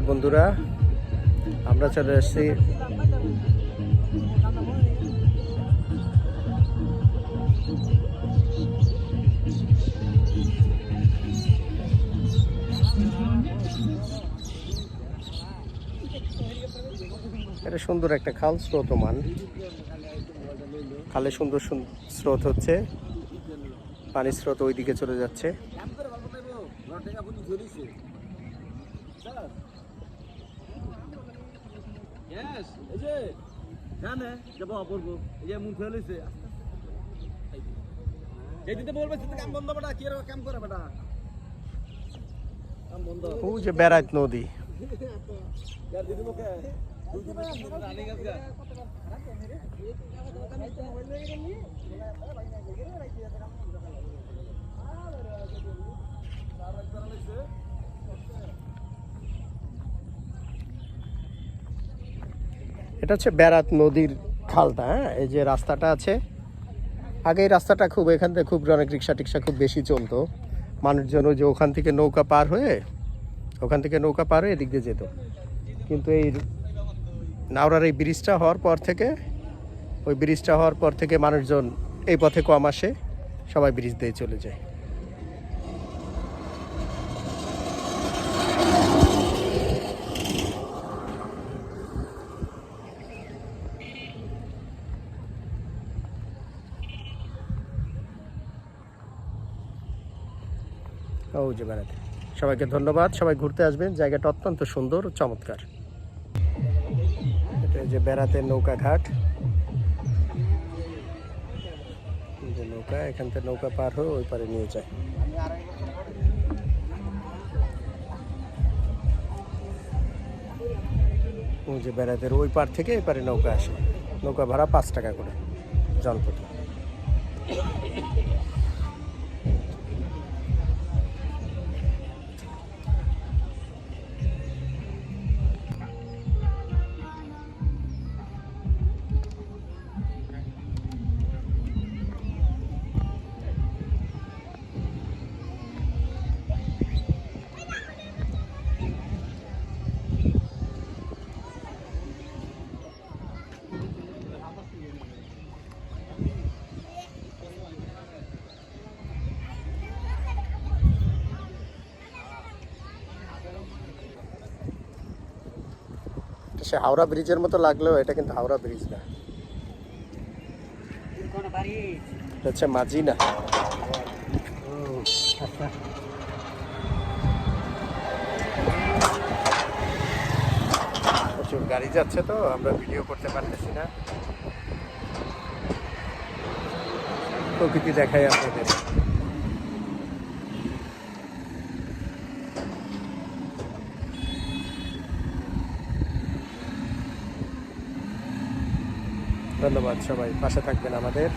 বন্ধুরা, আমরা চলে আসছি এটা সুন্দর একটা খাল, স্রোতমান খালে সুন্দর স্রোত হচ্ছে, পানির স্রোত ওইদিকে চলে যাচ্ছে। যে বেড়াইত নদী, এটা হচ্ছে বেড়াত নদীর খালটা। হ্যাঁ, এই যে রাস্তাটা আছে, আগে এই রাস্তাটা খুব, এখান থেকে খুব অনেক রিক্সা টিক্সা খুব বেশি চলতো, মানুষজন ওই যে ওখান থেকে নৌকা পার হয়ে এদিক দিয়ে যেত। কিন্তু এই নাওরার এই ব্রিজটা হওয়ার পর থেকে মানুষজন এই পথে কম আসে, সবাই ব্রিজ দিয়ে চলে যায়। ও যে বেড়াতে, সবাইকে ধন্যবাদ, সবাই ঘুরতে আসবেন, জায়গাটা অত্যন্ত সুন্দর ও চমৎকার। এটা যে বেড়াতে নৌকা ঘাট, যে নৌকা, এখান থেকে নৌকা পার হয়ে ওই পারে নিয়ে যায়। যে বেড়াতের ওই পার থেকে এই পারে নৌকা আসে, নৌকা ভাড়া 5 টাকা করে জনপ্রতি। সে হাওড়া ব্রিজের মতো লাগলেও এটা কিন্তু হাওড়া ব্রিজ না, এটা হচ্ছে মাঝিনা। প্রচুর গাড়ি যাচ্ছে, তো আমরা ভিডিও করতে পারতেছি না, প্রকৃতি দেখাই আপনাদের। ধন্যবাদ, সবাই পাশে থাকবেন আমাদের।